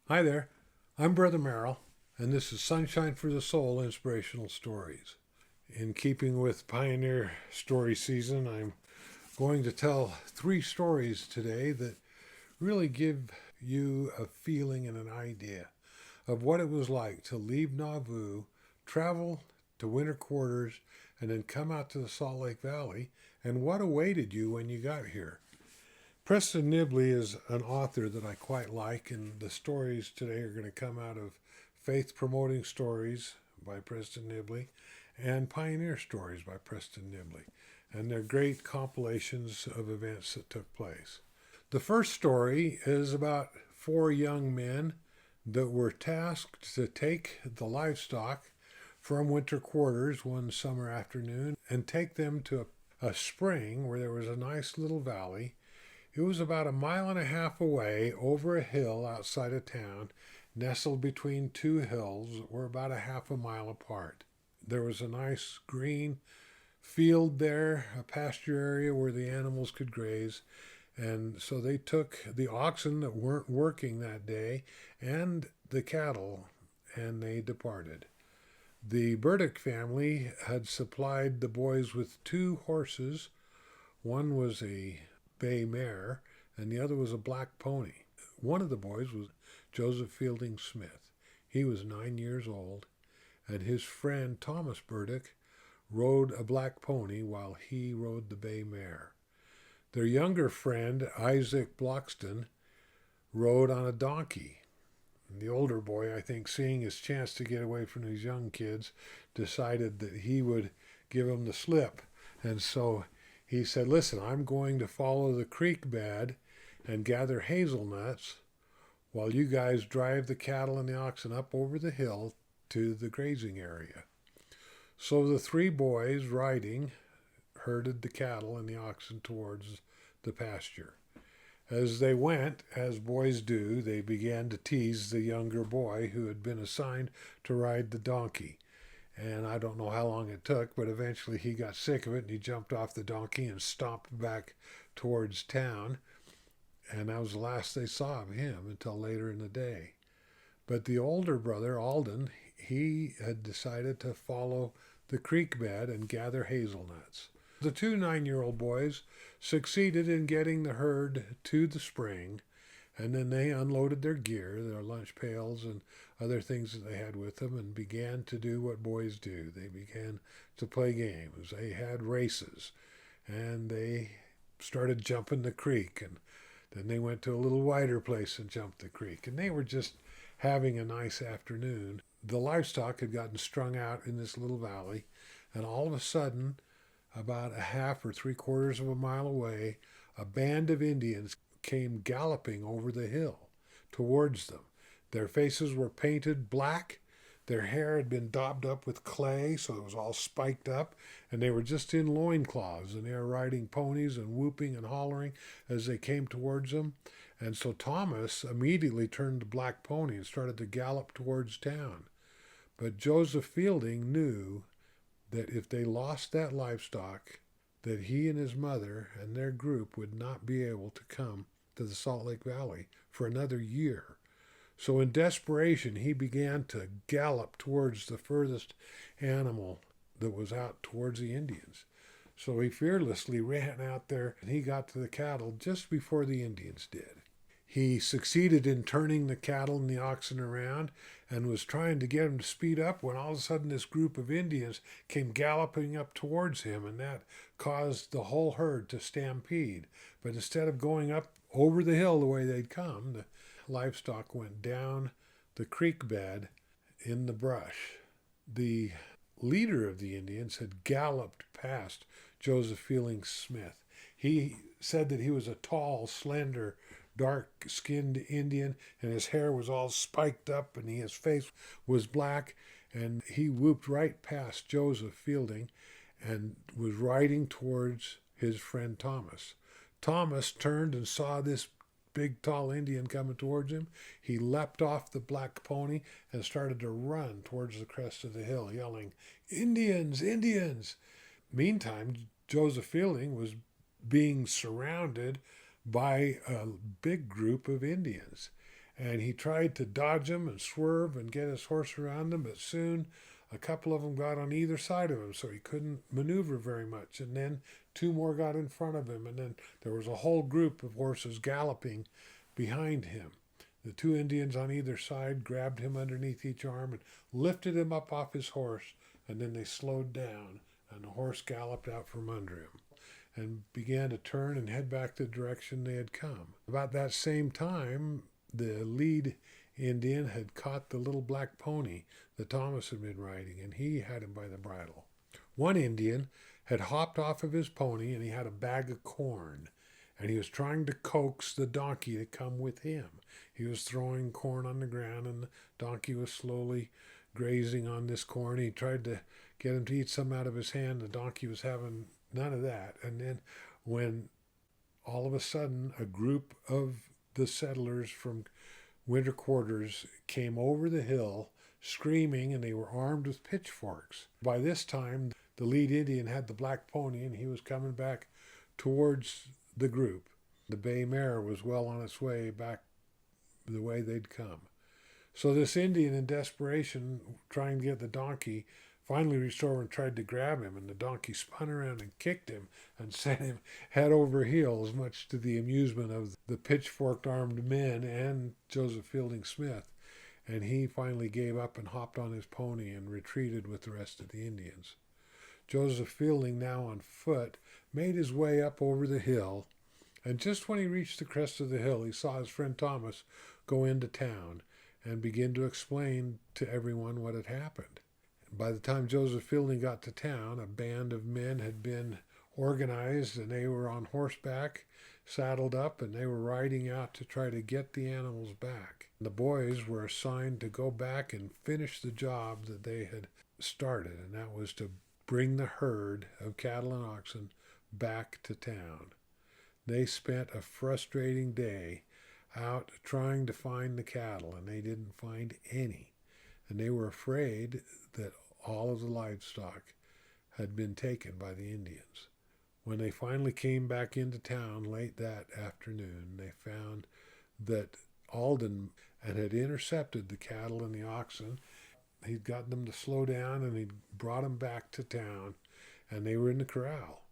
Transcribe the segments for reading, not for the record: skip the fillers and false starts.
Hi there, I'm Brother Merrill, and this is Sunshine for the Soul Inspirational Stories. In keeping with Pioneer Story Season, I'm going to tell three stories today that really give you a feeling and an idea of what it was like to leave Nauvoo, travel to winter quarters, and then come out to the Salt Lake Valley, and what awaited you when you got here. Preston Nibley is an author that I quite like, and the stories today are going to come out of Faith Promoting Stories by Preston Nibley and Pioneer Stories by Preston Nibley. And they're great compilations of events that took place. The first story is about four young men that were tasked to take the livestock from winter quarters one summer afternoon and take them to a spring where there was a nice little valley. It was about a mile and a half away over a hill outside of town, nestled between two hills that were about a half a mile apart. There was a nice green field there, a pasture area where the animals could graze, and so they took the oxen that weren't working that day and the cattle, and they departed. The Burdick family had supplied the boys with two horses. One was a bay mare, and the other was a black pony. One of the boys was Joseph Fielding Smith. He was 9 years old, and his friend Thomas Burdick rode a black pony while he rode the bay mare. Their younger friend, Isaac Bloxton, rode on a donkey. And the older boy, I think, seeing his chance to get away from these young kids, decided that he would give them the slip. And so he said, listen, I'm going to follow the creek bed and gather hazelnuts while you guys drive the cattle and the oxen up over the hill to the grazing area. So the three boys riding herded the cattle and the oxen towards the pasture. As they went, as boys do, they began to tease the younger boy who had been assigned to ride the donkey. And I don't know how long it took, but eventually he got sick of it and he jumped off the donkey and stomped back towards town. And that was the last they saw of him until later in the day. But the older brother, Alden, he had decided to follow the creek bed and gather hazelnuts. The two 9-year-old boys succeeded in getting the herd to the spring, and then they unloaded their gear, their lunch pails and other things that they had with them, and began to do what boys do. They began to play games. They had races, and they started jumping the creek, and then they went to a little wider place and jumped the creek, and they were just having a nice afternoon. The livestock had gotten strung out in this little valley, and all of a sudden, about a half or three-quarters of a mile away, a band of Indians came galloping over the hill towards them. Their faces were painted black. Their hair had been daubed up with clay, so it was all spiked up, and they were just in loincloths, and they were riding ponies and whooping and hollering as they came towards them. And so Thomas immediately turned the black pony and started to gallop towards town. But Joseph Fielding knew that if they lost that livestock, that he and his mother and their group would not be able to come to the Salt Lake Valley for another year. So in desperation, he began to gallop towards the furthest animal that was out towards the Indians. So he fearlessly ran out there, and he got to the cattle just before the Indians did. He succeeded in turning the cattle and the oxen around and was trying to get them to speed up when all of a sudden this group of Indians came galloping up towards him, and that caused the whole herd to stampede. But instead of going up over the hill the way they'd come, the livestock went down the creek bed in the brush. The leader of the Indians had galloped past Joseph Fielding Smith. He said that he was a tall, slender, dark-skinned Indian, and his hair was all spiked up, and his face was black, and he whooped right past Joseph Fielding and was riding towards his friend Thomas. Thomas turned and saw this big, tall Indian coming towards him. He leapt off the black pony and started to run towards the crest of the hill, yelling, "Indians! Indians!" Meantime, Joseph Fielding was being surrounded by a big group of Indians. And he tried to dodge them and swerve and get his horse around them, but soon a couple of them got on either side of him, so he couldn't maneuver very much. And then two more got in front of him, and then there was a whole group of horses galloping behind him. The two Indians on either side grabbed him underneath each arm and lifted him up off his horse, and then they slowed down, and the horse galloped out from under him and began to turn and head back the direction they had come. About that same time, the lead Indian had caught the little black pony that Thomas had been riding, and he had him by the bridle. One Indian had hopped off of his pony, and he had a bag of corn, and he was trying to coax the donkey to come with him. He was throwing corn on the ground, and the donkey was slowly grazing on this corn. He tried to get him to eat some out of his hand. The donkey was having none of that. And then when all of a sudden a group of the settlers from winter quarters came over the hill screaming, and they were armed with pitchforks. By this time, the lead Indian had the black pony, and he was coming back towards the group. The bay mare was well on its way back the way they'd come. So this Indian, in desperation, trying to get the donkey, finally reached over and tried to grab him, and the donkey spun around and kicked him and sent him head over heels, much to the amusement of the pitchforked armed men and Joseph Fielding Smith. And he finally gave up and hopped on his pony and retreated with the rest of the Indians. Joseph Fielding, now on foot, made his way up over the hill, and just when he reached the crest of the hill, he saw his friend Thomas go into town and begin to explain to everyone what had happened. By the time Joseph Fielding got to town, a band of men had been organized, and they were on horseback, saddled up, and they were riding out to try to get the animals back. The boys were assigned to go back and finish the job that they had started, and that was to bring the herd of cattle and oxen back to town. They spent a frustrating day out trying to find the cattle, and they didn't find any. And they were afraid that all of the livestock had been taken by the Indians. When they finally came back into town late that afternoon, they found that Alden had intercepted the cattle and the oxen. He'd gotten them to slow down, and he'd brought them back to town, and they were in the corral.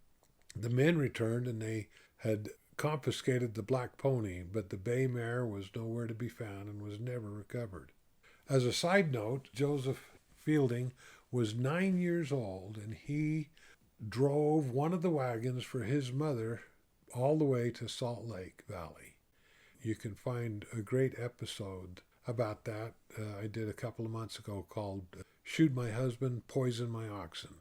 The men returned, and they had confiscated the black pony, but the bay mare was nowhere to be found and was never recovered. As a side note, Joseph Fielding was 9 years old, and he drove one of the wagons for his mother all the way to Salt Lake Valley. You can find a great episode about that I did a couple of months ago called Shoot My Husband, Poison My Oxen.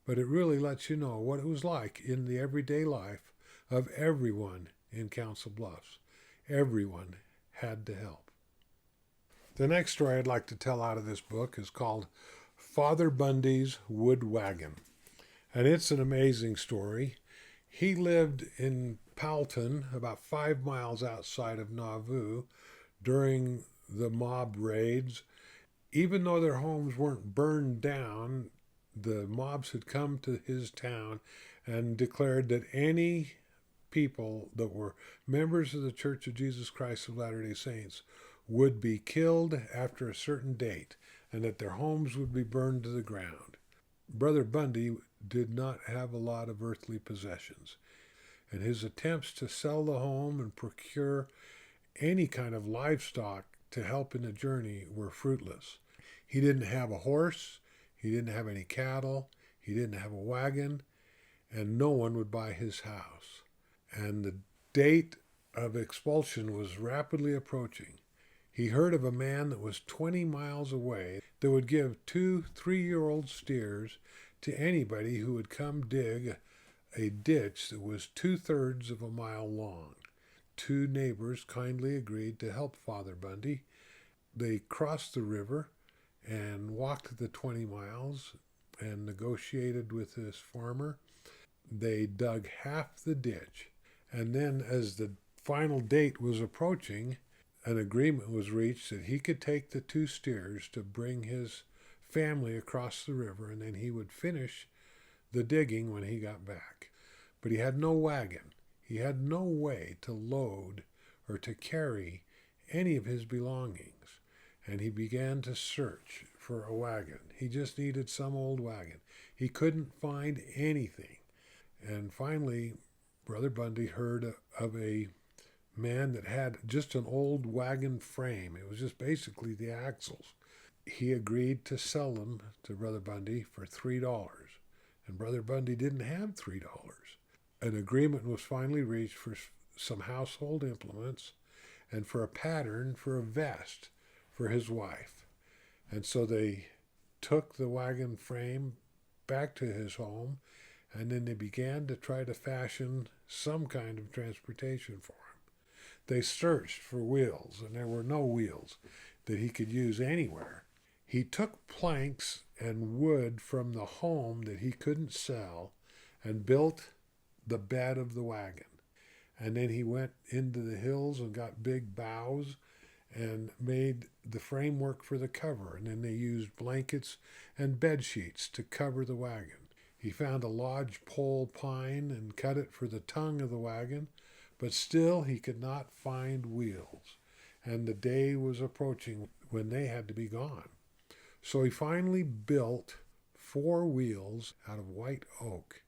But it really lets you know what it was like in the everyday life of everyone in Council Bluffs. Everyone had to help. The next story I'd like to tell out of this book is called Father Bundy's Wood Wagon. And it's an amazing story. He lived in Powelton, about 5 miles outside of Nauvoo, during the mob raids. Even though their homes weren't burned down, the mobs had come to his town and declared that any people that were members of the Church of Jesus Christ of Latter-day Saints would be killed after a certain date, and that their homes would be burned to the ground. Brother Bundy did not have a lot of earthly possessions, and his attempts to sell the home and procure any kind of livestock to help in the journey were fruitless. He didn't have a horse, he didn't have any cattle, he didn't have a wagon, and no one would buy his house. And the date of expulsion was rapidly approaching. He heard of a man that was 20 miles away that would give 2 3-year-old steers to anybody who would come dig a ditch that was 2/3 of a mile long. 2 neighbors kindly agreed to help Father Bundy. They crossed the river and walked the 20 miles and negotiated with this farmer. They dug half the ditch, and then as the final date was approaching, an agreement was reached that he could take the 2 steers to bring his family across the river, and then he would finish the digging when he got back. But he had no wagon. He had no way to load or to carry any of his belongings, and he began to search for a wagon. He just needed some old wagon. He couldn't find anything. And finally, Brother Bundy heard of a man that had just an old wagon frame. It was just basically the axles. He agreed to sell them to Brother Bundy for $3. And Brother Bundy didn't have $3. An agreement was finally reached for some household implements and for a pattern for a vest for his wife. And so they took the wagon frame back to his home, and then they began to try to fashion some kind of transportation for him. They searched for wheels, and there were no wheels that he could use anywhere. He took planks and wood from the home that he couldn't sell and built the bed of the wagon. And then he went into the hills and got big boughs and made the framework for the cover. And then they used blankets and bed sheets to cover the wagon. He found a lodgepole pine and cut it for the tongue of the wagon, but still he could not find wheels. And the day was approaching when they had to be gone. So he finally built 4 wheels out of white oak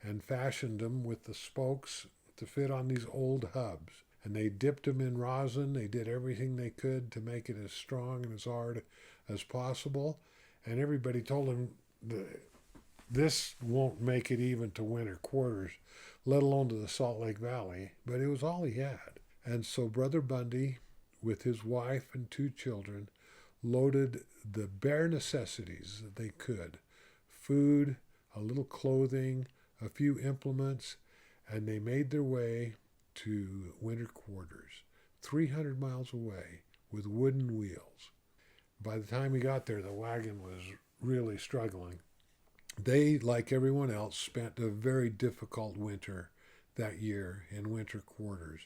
and fashioned them with the spokes to fit on these old hubs. And they dipped them in rosin. They did everything they could to make it as strong and as hard as possible. And everybody told him, this won't make it even to winter quarters, let alone to the Salt Lake Valley. But it was all he had. And so Brother Bundy, with his wife and 2 children, loaded the bare necessities that they could, food, a little clothing, a few implements, and they made their way to winter quarters, 300 miles away, with wooden wheels. By the time he got there, the wagon was really struggling. They, like everyone else, spent a very difficult winter that year in winter quarters.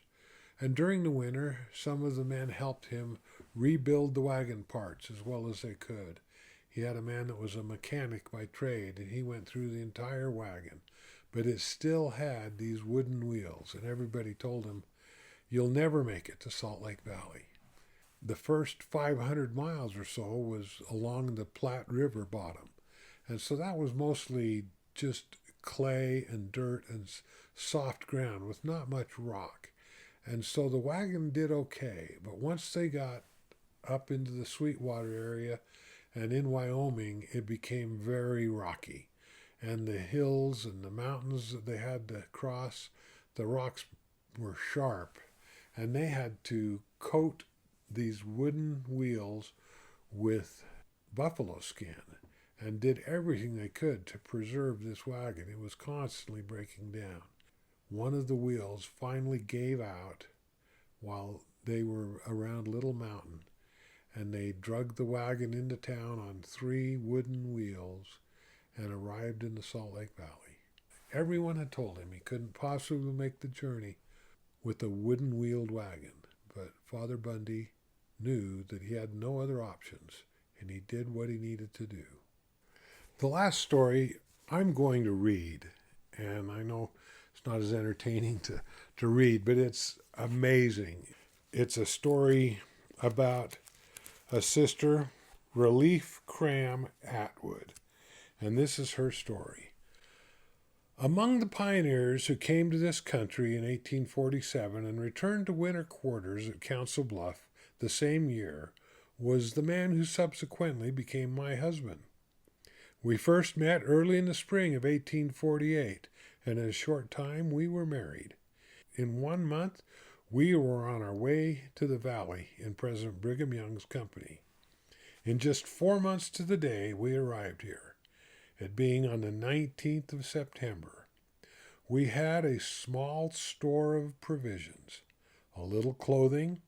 And during the winter, some of the men helped him rebuild the wagon parts as well as they could. He had a man that was a mechanic by trade, and he went through the entire wagon. But it still had these wooden wheels, and everybody told him, you'll never make it to Salt Lake Valley. The first 500 miles or so was along the Platte River bottom. And so that was mostly just clay and dirt and soft ground with not much rock. And so the wagon did okay. But once they got up into the Sweetwater area and in Wyoming, it became very rocky. And the hills and the mountains that they had to cross, the rocks were sharp. And they had to coat these wooden wheels with buffalo skin and did everything they could to preserve this wagon. It was constantly breaking down. One of the wheels finally gave out while they were around Little Mountain, and they dragged the wagon into town on 3 wooden wheels and arrived in the Salt Lake Valley. Everyone had told him he couldn't possibly make the journey with a wooden-wheeled wagon, but Father Bundy knew that he had no other options, and he did what he needed to do. The last story I'm going to read, and I know it's not as entertaining to read, but it's amazing. It's a story about a sister, Relief Cram Atwood, and this is her story. Among the pioneers who came to this country in 1847 and returned to winter quarters at Council Bluff the same year was the man who subsequently became my husband. We first met early in the spring of 1848, and in a short time we were married. In 1 month, we were on our way to the valley in President Brigham Young's company. In just 4 months to the day, we arrived here, it being on the 19th of September. We had a small store of provisions, a little clothing,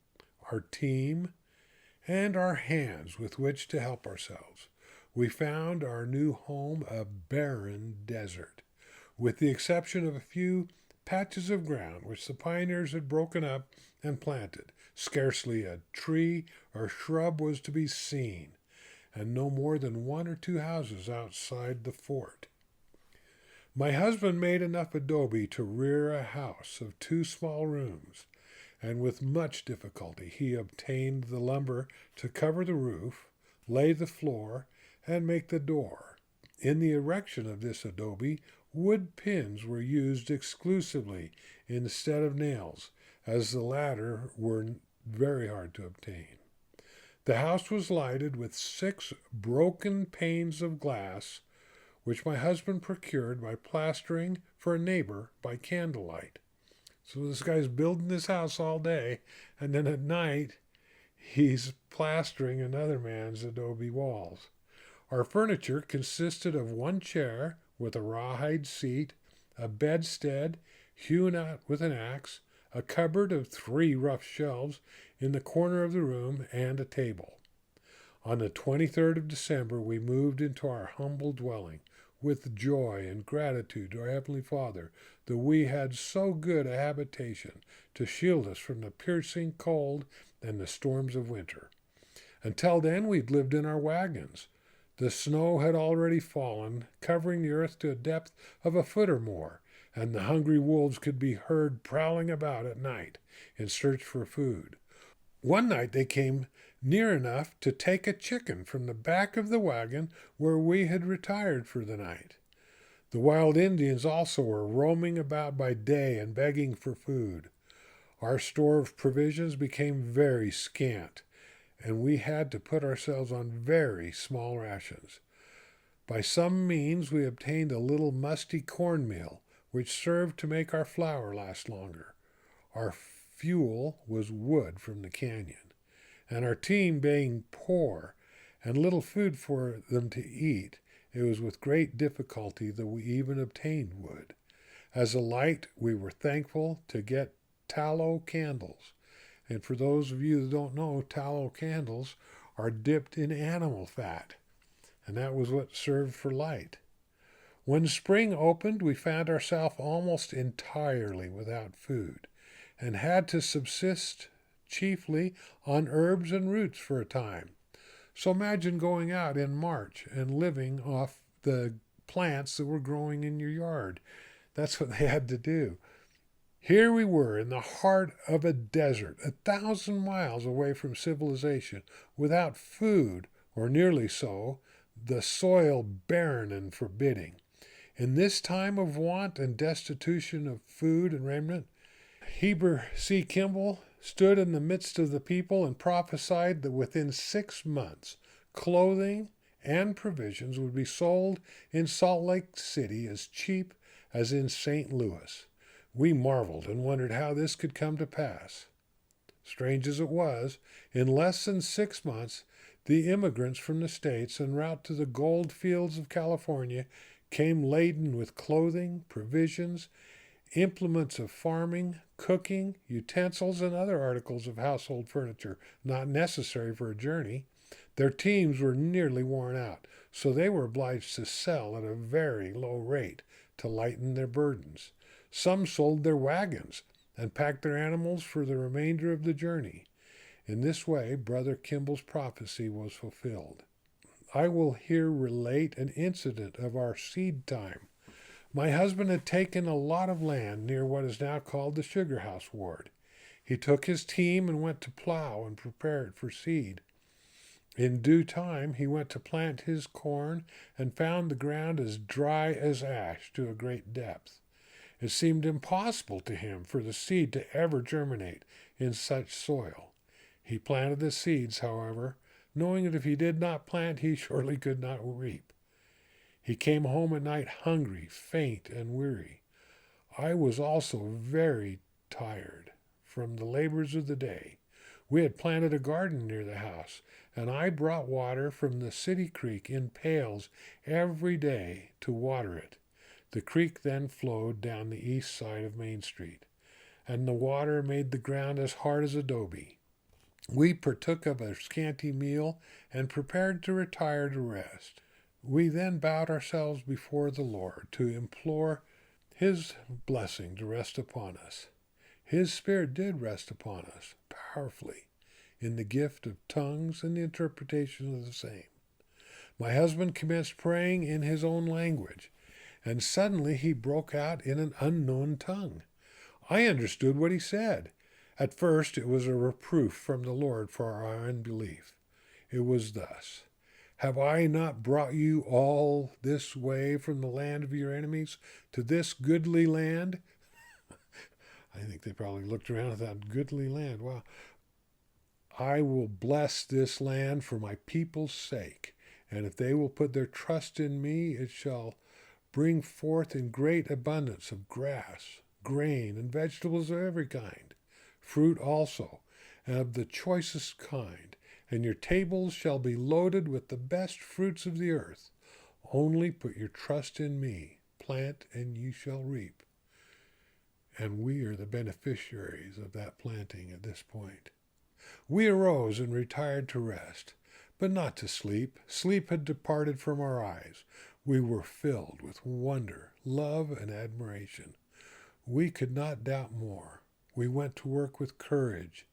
our team, and our hands with which to help ourselves. We found our new home a barren desert, with the exception of a few patches of ground which the pioneers had broken up and planted. Scarcely a tree or shrub was to be seen, and no more than 1 or 2 houses outside the fort. My husband made enough adobe to rear a house of 2 small rooms, and with much difficulty he obtained the lumber to cover the roof, lay the floor, and make the door. In the erection of this adobe, wood pins were used exclusively instead of nails, as the latter were very hard to obtain. The house was lighted with 6 broken panes of glass, which my husband procured by plastering for a neighbor by candlelight. So this guy's building this house all day, and then at night he's plastering another man's adobe walls. Our furniture consisted of 1 chair with a rawhide seat, a bedstead hewn out with an axe, a cupboard of 3 rough shelves in the corner of the room, and a table. On the 23rd of December, we moved into our humble dwelling with joy and gratitude to our Heavenly Father that we had so good a habitation to shield us from the piercing cold and the storms of winter. Until then, we'd lived in our wagons. The snow had already fallen, covering the earth to a depth of a foot or more, and the hungry wolves could be heard prowling about at night in search for food. One night they came near enough to take a chicken from the back of the wagon where we had retired for the night. The wild Indians also were roaming about by day and begging for food. Our store of provisions became very scant, and we had to put ourselves on very small rations. By some means we obtained a little musty cornmeal, which served to make our flour last longer. Our fuel was wood from the canyon, and our team being poor and little food for them to eat, it was with great difficulty that we even obtained wood. As a light, we were thankful to get tallow candles. And for those of you that don't know, tallow candles are dipped in animal fat, and that was what served for light. When spring opened, we found ourselves almost entirely without food, and had to subsist chiefly on herbs and roots for a time. So imagine going out in March and living off the plants that were growing in your yard. That's what they had to do. Here we were in the heart of a desert, 1,000 miles away from civilization, without food, or nearly so, the soil barren and forbidding. In this time of want and destitution of food and raiment, Heber C. Kimball stood in the midst of the people and prophesied that within 6 months, clothing and provisions would be sold in Salt Lake City as cheap as in St. Louis. We marveled and wondered how this could come to pass. Strange as it was, in less than 6 months, the immigrants from the States en route to the gold fields of California came laden with clothing, provisions, implements of farming, cooking, utensils, and other articles of household furniture not necessary for a journey. Their teams were nearly worn out, so they were obliged to sell at a very low rate to lighten their burdens. Some sold their wagons and packed their animals for the remainder of the journey. In this way, Brother Kimball's prophecy was fulfilled. I will here relate an incident of our seed time. My husband had taken a lot of land near what is now called the Sugar House Ward. He took his team and went to plow and prepare it for seed. In due time, he went to plant his corn and found the ground as dry as ash to a great depth. It seemed impossible to him for the seed to ever germinate in such soil. He planted the seeds, however, knowing that if he did not plant, he surely could not reap. He came home at night hungry, faint, and weary. I was also very tired from the labors of the day. We had planted a garden near the house, and I brought water from the city creek in pails every day to water it. The creek then flowed down the east side of Main Street, and the water made the ground as hard as adobe. We partook of a scanty meal and prepared to retire to rest. We then bowed ourselves before the Lord to implore His blessing to rest upon us. His Spirit did rest upon us powerfully in the gift of tongues and the interpretation of the same. My husband commenced praying in his own language, and suddenly he broke out in an unknown tongue. I understood what he said, At first it was a reproof from the Lord for our unbelief. It was thus: Have I not brought you all this way from the land of your enemies to this goodly land? I think they probably looked around at that goodly land. Wow. I will bless this land for my people's sake, and if they will put their trust in me, it shall bring forth in great abundance of grass, grain, and vegetables of every kind, fruit also, and of the choicest kind, and your tables shall be loaded with the best fruits of the earth. Only put your trust in me, plant, and you shall reap. And we are the beneficiaries of that planting at this point. We arose and retired to rest, but not to sleep. Sleep had departed from our eyes. We were filled with wonder, love, and admiration. We could not doubt more. We went to work with courage.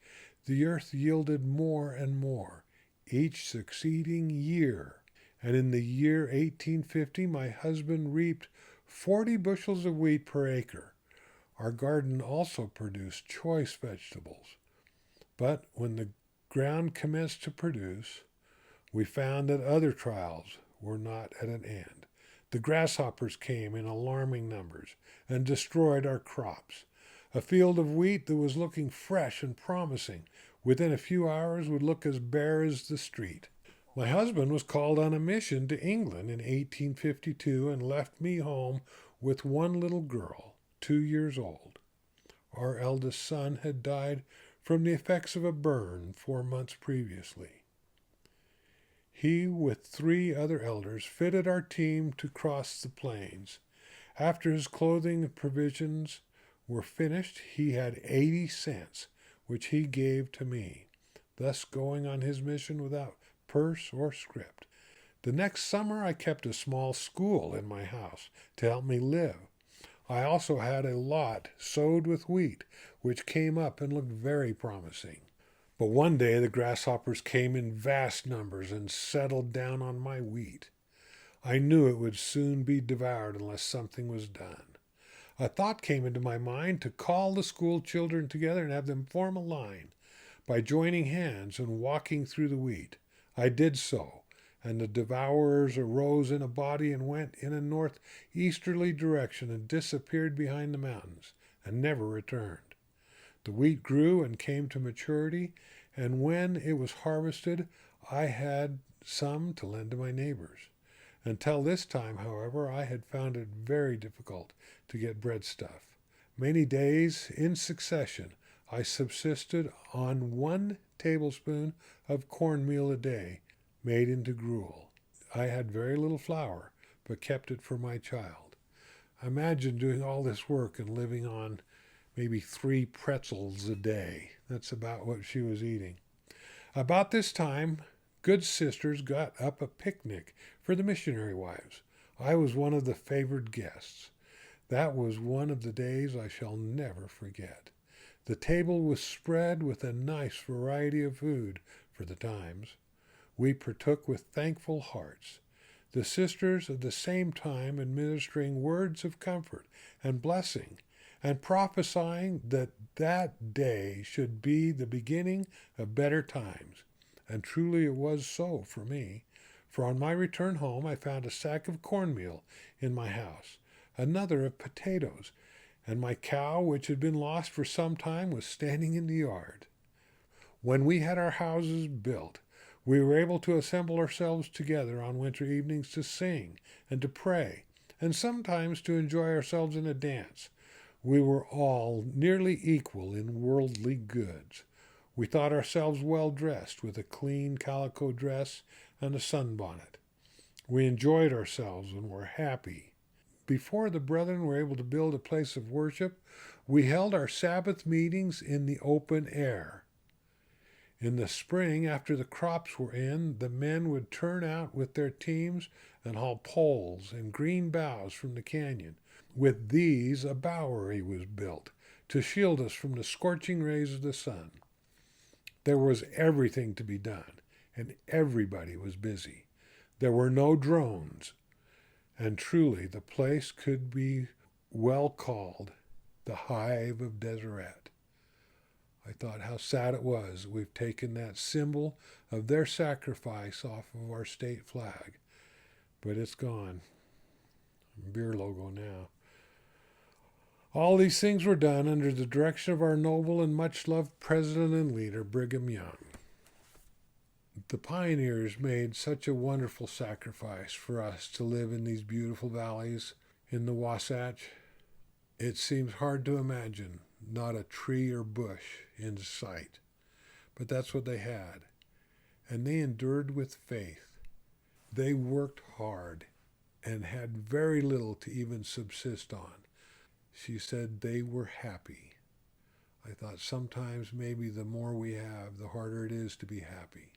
The earth yielded more and more, each succeeding year. And in the year 1850, my husband reaped 40 bushels of wheat per acre. Our garden also produced choice vegetables. But when the ground commenced to produce, we found that other trials were not at an end. The grasshoppers came in alarming numbers and destroyed our crops. A field of wheat that was looking fresh and promising within a few hours would look as bare as the street. My husband was called on a mission to England in 1852 and left me home with one little girl, 2 years old. Our eldest son had died from the effects of a burn 4 months previously. He, with 3 other elders, fitted our team to cross the plains. After his clothing and provisions were finished, he had 80 cents, which he gave to me, thus going on his mission without purse or scrip. The next summer I kept a small school in my house to help me live. I also had a lot sowed with wheat, which came up and looked very promising. But one day the grasshoppers came in vast numbers and settled down on my wheat. I knew it would soon be devoured unless something was done. A thought came into my mind to call the school children together and have them form a line by joining hands and walking through the wheat. I did so, and the devourers arose in a body and went in a northeasterly direction and disappeared behind the mountains and never returned. The wheat grew and came to maturity, and when it was harvested, I had some to lend to my neighbors. Until this time, however, I had found it very difficult to get breadstuff. Many days in succession, I subsisted on 1 tablespoon of cornmeal a day, made into gruel. I had very little flour, but kept it for my child. Imagine doing all this work and living on maybe 3 pretzels a day. That's about what she was eating. About this time, good sisters got up a picnic for the missionary wives. I was one of the favored guests. That was one of the days I shall never forget. The table was spread with a nice variety of food for the times. We partook with thankful hearts, the sisters at the same time administering words of comfort and blessing, and prophesying that that day should be the beginning of better times. And truly it was so for me, for on my return home I found a sack of cornmeal in my house, another of potatoes, and my cow, which had been lost for some time, was standing in the yard. When we had our houses built, we were able to assemble ourselves together on winter evenings to sing and to pray, and sometimes to enjoy ourselves in a dance. We were all nearly equal in worldly goods. We thought ourselves well dressed with a clean calico dress and a sunbonnet. We enjoyed ourselves and were happy. Before the brethren were able to build a place of worship, we held our Sabbath meetings in the open air. In the spring, after the crops were in, the men would turn out with their teams and haul poles and green boughs from the canyon. With these, a bowery was built to shield us from the scorching rays of the sun. There was everything to be done, and everybody was busy. There were no drones, and truly the place could be well called the Hive of Deseret. I thought how sad it was. We've taken that symbol of their sacrifice off of our state flag, but it's gone. Beer logo now. All these things were done under the direction of our noble and much-loved president and leader, Brigham Young. The pioneers made such a wonderful sacrifice for us to live in these beautiful valleys in the Wasatch. It seems hard to imagine not a tree or bush in sight, but that's what they had. And they endured with faith. They worked hard and had very little to even subsist on. She said they were happy. I thought sometimes maybe the more we have, the harder it is to be happy.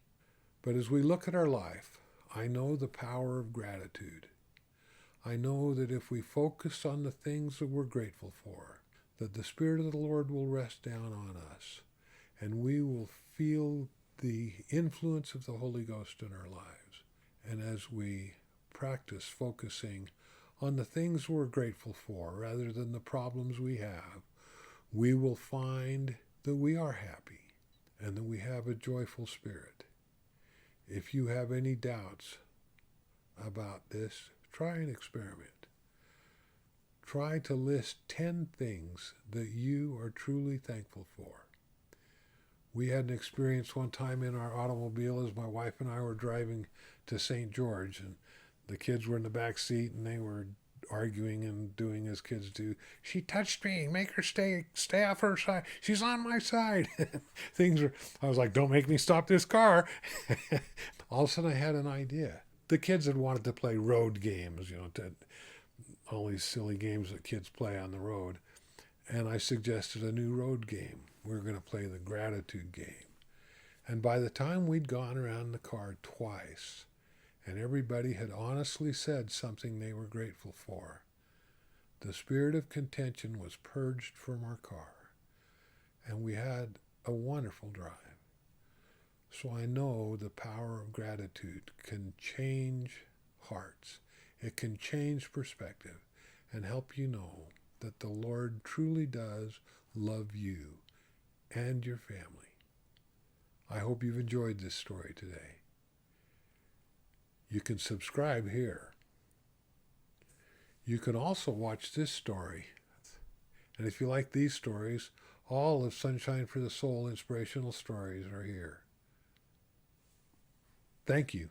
But as we look at our life, I know the power of gratitude. I know that if we focus on the things that we're grateful for, that the Spirit of the Lord will rest down on us, and we will feel the influence of the Holy Ghost in our lives. And as we practice focusing on the things we're grateful for rather than the problems we have, we will find that we are happy and that we have a joyful spirit. If you have any doubts about this, try an experiment. Try to list 10 things that you are truly thankful for. We had an experience one time in our automobile as my wife and I were driving to St. George, and the kids were in the back seat and they were arguing and doing as kids do. She touched me, make her stay off her side. She's on my side. I was like, don't make me stop this car. All of a sudden I had an idea. The kids had wanted to play road games, all these silly games that kids play on the road. And I suggested a new road game. We were going to play the gratitude game. And by the time we'd gone around the car twice, and everybody had honestly said something they were grateful for, the spirit of contention was purged from our car, and we had a wonderful drive. So I know the power of gratitude can change hearts. It can change perspective and help you know that the Lord truly does love you and your family. I hope you've enjoyed this story today. You can subscribe here. You can also watch this story. And if you like these stories, all of Sunshine for the Soul inspirational stories are here. Thank you.